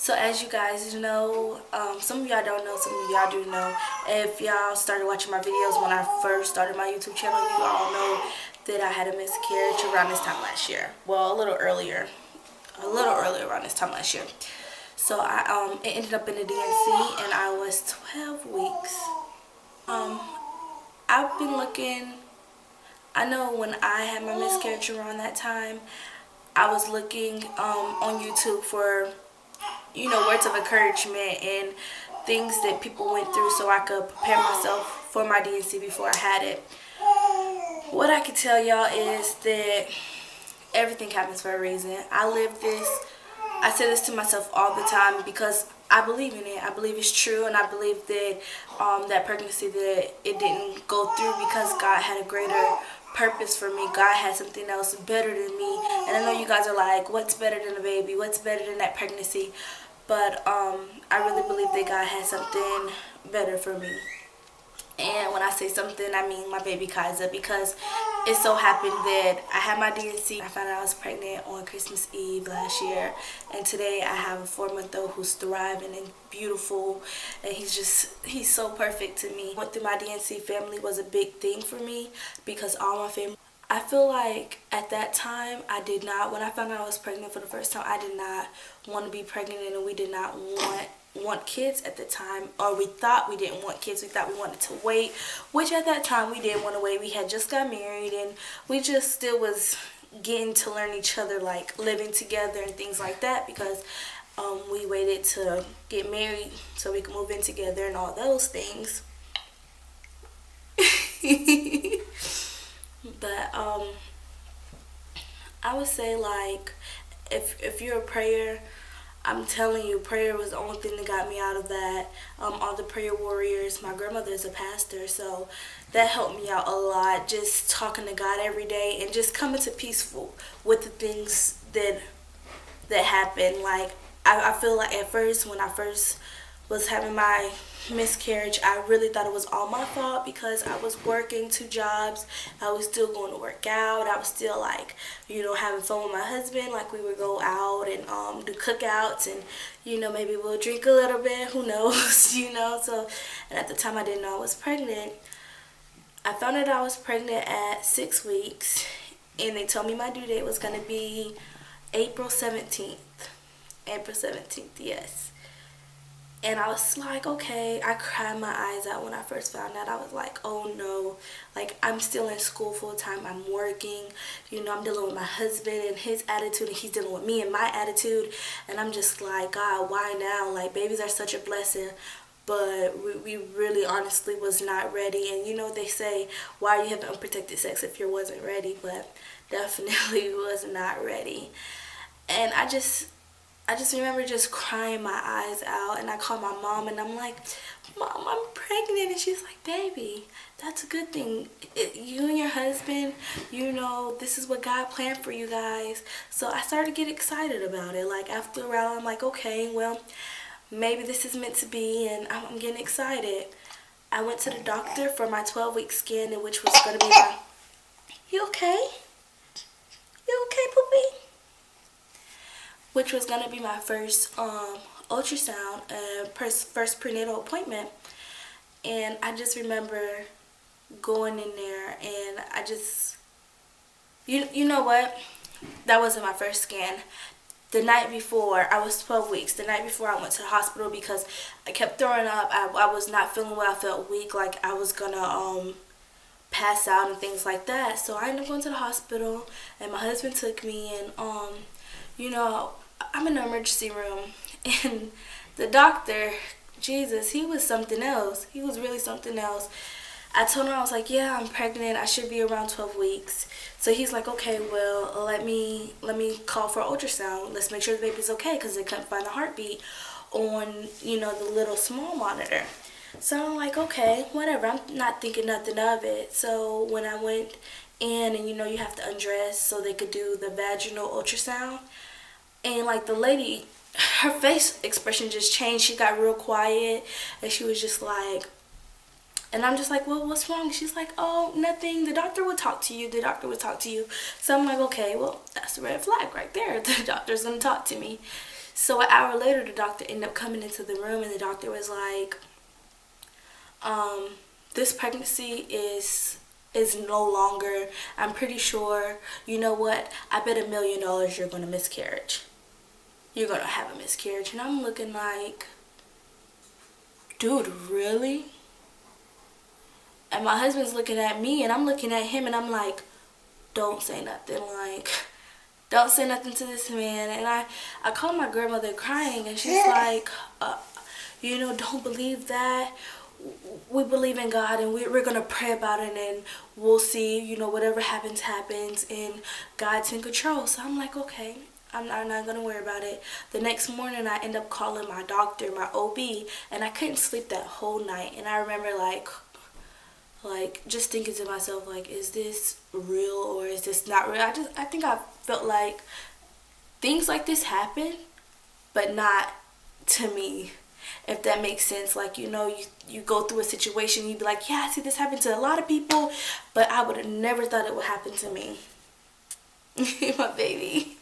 So as you guys know, some of y'all don't know, some of y'all do know. If y'all started watching my videos when I first started my YouTube channel, you all know that I had a miscarriage around this time last year. Well, a little earlier around this time last year. So it ended up in the D&C and I was 12 weeks. I've been looking, I know when I had my miscarriage around that time, I was looking on YouTube for, words of encouragement and things that people went through so I could prepare myself for my D&C before I had it. What I can tell y'all is that everything happens for a reason. I live this, I say this to myself all the time because I believe in it. I believe it's true, and I believe that that pregnancy, that it didn't go through because God had a greater purpose for me. God had something else better than me. And I know you guys are like, what's better than a baby? What's better than that pregnancy? But I really believe that God had something better for me. And when I say something, I mean my baby Kaiser, because it so happened that I had my D&C. I found out I was pregnant on Christmas Eve last year. And today I have a 4-month-old who's thriving and beautiful. And he's so perfect to me. Went through my D&C. Family was a big thing for me because all my family, I feel like at that time, when I found out I was pregnant for the first time, I did not want to be pregnant, and we did not want kids at the time, or we thought we didn't want kids. We thought we wanted to wait, which at that time we didn't want to wait. We had just got married and we just still was getting to learn each other, like living together and things like that, because we waited to get married so we could move in together and all those things. But I would say, like, if you're a prayer, I'm telling you, prayer was the only thing that got me out of that. All the prayer warriors, my grandmother is a pastor, so that helped me out a lot. Just talking to God every day and just coming to peaceful with the things that happen. Like, I feel like at first, when I first was having my miscarriage, I really thought it was all my fault because I was working 2 jobs. I was still going to work out. I was still, like, having fun with my husband. Like, we would go out and do cookouts, and maybe we'll drink a little bit, who knows. So, and at the time I didn't know I was pregnant. I found out I was pregnant at 6 weeks, and they told me my due date was going to be April 17th. April 17th, yes. And I was like, okay, I cried my eyes out when I first found out. I was like, oh no, like, I'm still in school full time, I'm working, I'm dealing with my husband and his attitude, and he's dealing with me and my attitude, and I'm just like, God, why now? Like, babies are such a blessing, but we really honestly was not ready. And they say, why you have unprotected sex if you wasn't ready? But definitely was not ready. And I just remember just crying my eyes out, and I called my mom and I'm like, Mom, I'm pregnant. And she's like, baby, that's a good thing. You and your husband, this is what God planned for you guys. So I started to get excited about it. Like, after a while, I'm like, okay, well, maybe this is meant to be, and I'm getting excited. I went to the doctor for my 12-week scan, which was going to be my... You okay? You okay, poopy? Which was going to be my first ultrasound, first prenatal appointment. And I just remember going in there, and I just, you know what? That wasn't my first scan. The night before, I was 12 weeks. The night before, I went to the hospital because I kept throwing up. I was not feeling well. I felt weak, like I was going to pass out and things like that. So I ended up going to the hospital, and my husband took me, and I'm in the emergency room, and the doctor, Jesus, he was something else. He was really something else. I told him, I was like, yeah, I'm pregnant. I should be around 12 weeks. So he's like, okay, well, let me call for ultrasound. Let's make sure the baby's okay, because they couldn't find a heartbeat on, the little small monitor. So I'm like, okay, whatever. I'm not thinking nothing of it. So when I went in, and you have to undress so they could do the vaginal ultrasound, and like the lady, her face expression just changed. She got real quiet, and she was just like, and I'm just like, well, what's wrong? She's like, oh, nothing. The doctor will talk to you. The doctor will talk to you. So I'm like, okay, well, that's a red flag right there. The doctor's going to talk to me. So an hour later, the doctor ended up coming into the room, and the doctor was like, this pregnancy is no longer, I'm pretty sure, you know what, I bet $1 million you're going to miscarriage. You're going to have a miscarriage. And I'm looking like, dude, really? And my husband's looking at me, and I'm looking at him, and I'm like, don't say nothing. Like, don't say nothing to this man. And I called my grandmother crying, and she's like, don't believe that. We believe in God, and we're going to pray about it, and we'll see, whatever happens, happens, and God's in control. So I'm like, okay, I'm not going to worry about it. The next morning, I end up calling my doctor, my OB, and I couldn't sleep that whole night. And I remember, like just thinking to myself, like, is this real or is this not real? I think I felt like things like this happen, but not to me, if that makes sense. Like, you go through a situation, you'd be like, yeah, I see this happen to a lot of people, but I would have never thought it would happen to me. My baby.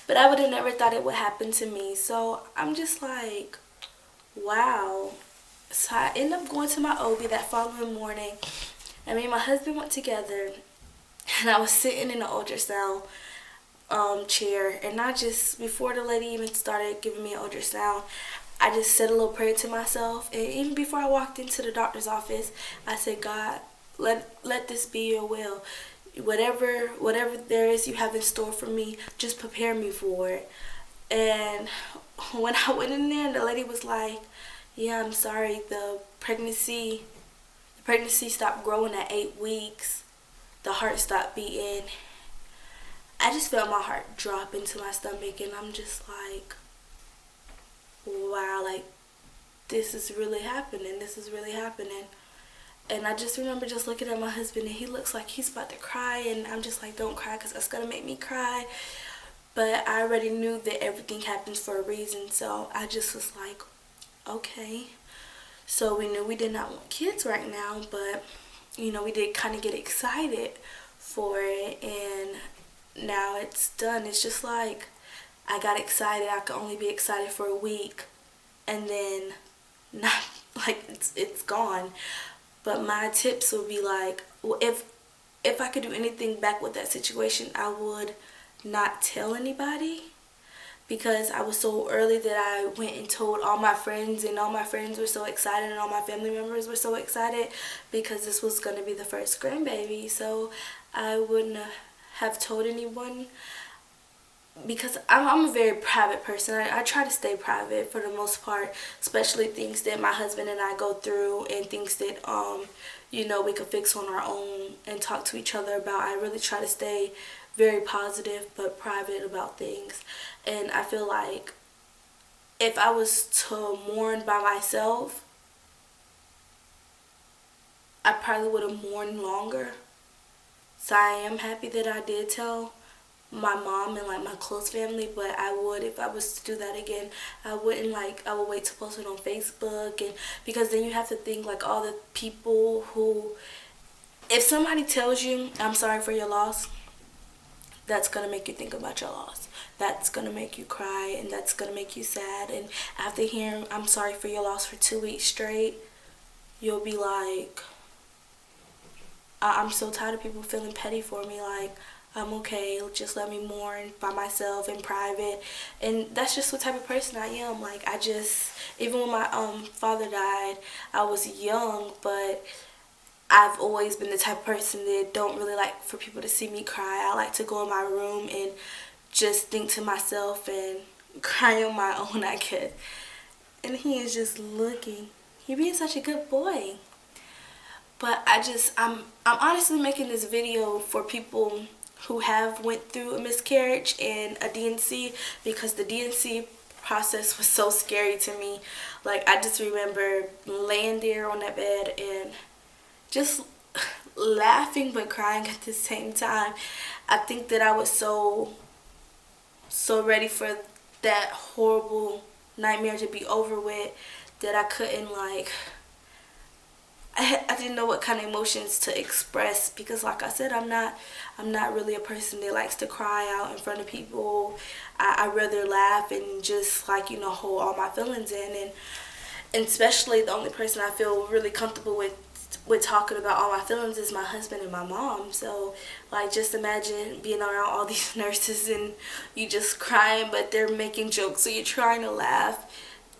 But I would have never thought it would happen to me. So I'm just like, wow. So I ended up going to my OB that following morning, and me and my husband went together, and I was sitting in the ultrasound chair, and before the lady even started giving me an ultrasound, I just said a little prayer to myself. And even before I walked into the doctor's office, I said, God, let this be your will. Whatever there is you have in store for me, just prepare me for it. And when I went in there, the lady was like, yeah, I'm sorry, the pregnancy stopped growing at 8 weeks. The heart stopped beating. I just felt my heart drop into my stomach, and I'm just like, wow, like, this is really happening. And I just remember just looking at my husband, and he looks like he's about to cry, and I'm just like, don't cry, because that's going to make me cry. But I already knew that everything happens for a reason, so I just was like, okay. So we knew we did not want kids right now, but, we did kind of get excited for it, and now it's done. It's just like, I got excited. I could only be excited for a week, and then not, like, it's gone. But my tips would be like, if I could do anything back with that situation, I would not tell anybody, because I was so early that I went and told all my friends, and all my friends were so excited, and all my family members were so excited, because this was going to be the first grandbaby. So I wouldn't have told anyone, because I'm a very private person. I try to stay private for the most part, especially things that my husband and I go through, and things that we could fix on our own and talk to each other about. I really try to stay very positive but private about things. And I feel like if I was to mourn by myself, I probably would have mourned longer. So I am happy that I did tell my mom and, like, my close family, but I would, if I was to do that again, I would wait to post it on Facebook, and because then you have to think, like, all the people who, if somebody tells you, I'm sorry for your loss, that's going to make you think about your loss. That's going to make you cry, and that's going to make you sad. And after hearing, I'm sorry for your loss for 2 weeks straight, you'll be like, I'm so tired of people feeling petty for me. Like, I'm okay, just let me mourn by myself in private. And that's just what type of person I am. Like, even when my father died, I was young, but I've always been the type of person that don't really like for people to see me cry. I like to go in my room and just think to myself and cry on my own, I guess. And he is just looking. He being such a good boy. But I'm honestly making this video for people who have went through a miscarriage and a D&C, because the D&C process was so scary to me. Like, I just remember laying there on that bed and just laughing but crying at the same time. I think that I was so ready for that horrible nightmare to be over with that I I didn't know what kind of emotions to express, because like I said, I'm not really a person that likes to cry out in front of people. I rather laugh and just like, hold all my feelings in, and especially the only person I feel really comfortable with talking about all my feelings is my husband and my mom. So like, just imagine being around all these nurses and you just crying, but they're making jokes, so you're trying to laugh.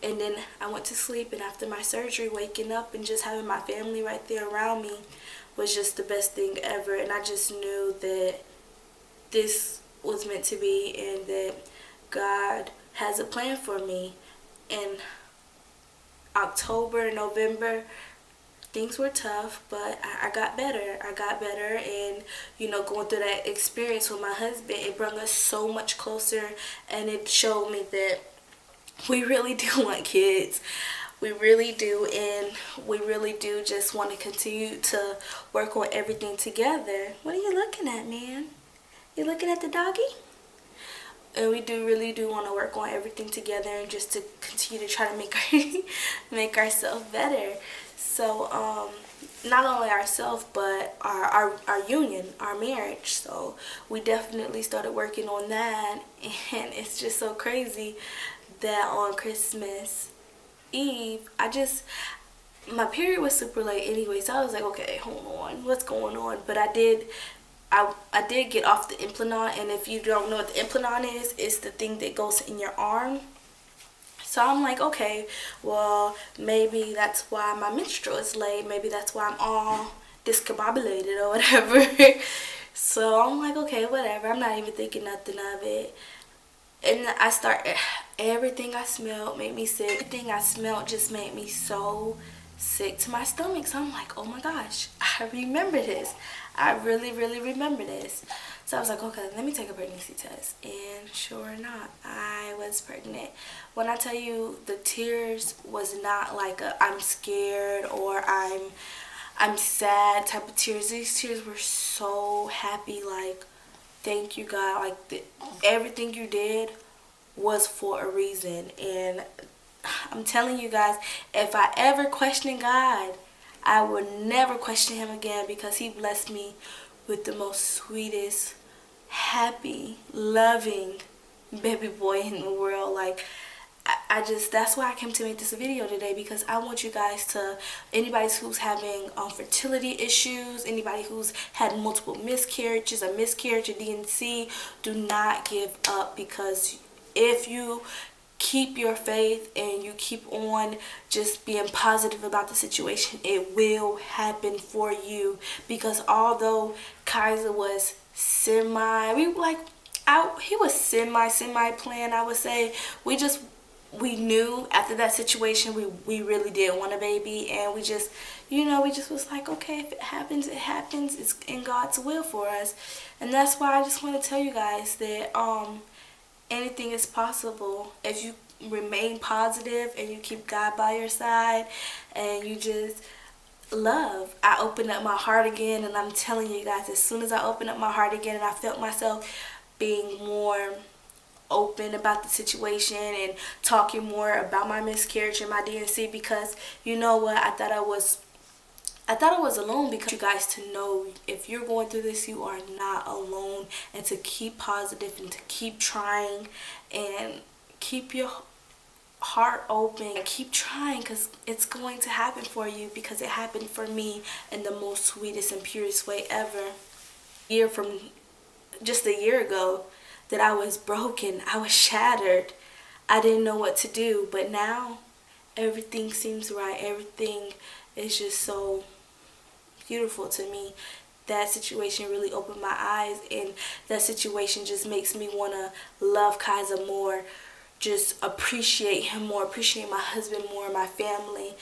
And then I went to sleep, and after my surgery, waking up and just having my family right there around me was just the best thing ever. And I just knew that this was meant to be, and that God has a plan for me. In October, November, things were tough, but I got better. I got better, and going through that experience with my husband, it brought us so much closer, and it showed me that we really do want kids. We really do, and we really do just want to continue to work on everything together. What are you looking at, man? You looking at the doggy? And we really do want to work on everything together, and just to continue to try to make ourselves better. So not only ourselves, but our union, our marriage. So we definitely started working on that, and it's just so crazy that on Christmas Eve, my period was super late anyway, so I was like, okay, hold on, what's going on? But I did get off the implant, and if you don't know what the implant is, it's the thing that goes in your arm. So I'm like, okay, well, maybe that's why my menstrual is late. Maybe that's why I'm all discombobulated or whatever. So I'm like, okay, whatever. I'm not even thinking nothing of it. And everything I smelled made me sick. Everything I smelled just made me so sick to my stomach. So I'm like, oh my gosh, I remember this. I really, really remember this. So I was like, okay, let me take a pregnancy test. And sure enough, I was pregnant. When I tell you, the tears was not like I'm scared or I'm sad type of tears. These tears were so happy, like, thank you, God. Like, everything you did was for a reason. And I'm telling you guys, if I ever question God, I will never question him again, because he blessed me with the most sweetest, happy, loving baby boy in the world. Like, that's why I came to make this video today, because I want you guys to, anybody who's having fertility issues, anybody who's had multiple miscarriages, a miscarriage, a D&C, do not give up, because if you keep your faith and you keep on just being positive about the situation, it will happen for you. Because although Kaiser was he was semi planned, I would say, we knew after that situation we really did want a baby, and we just was like, okay, if it happens, it happens. It's in God's will for us. And that's why I just want to tell you guys that anything is possible if you remain positive and you keep God by your side and you just love. I opened up my heart again, and I'm telling you guys, as soon as I opened up my heart again and I felt myself being more open about the situation and talking more about my miscarriage and my D&C, because you know what, I thought I was alone, because you guys to know, if you're going through this, you are not alone, and to keep positive and to keep trying and keep your heart open and keep trying, because it's going to happen for you, because it happened for me in the most sweetest and purest way ever. Just a year ago, that I was broken, I was shattered, I didn't know what to do, but now everything seems right. Everything is just so beautiful to me. That situation really opened my eyes, and that situation just makes me want to love Kaiser more, just appreciate him more, appreciate my husband more, my family.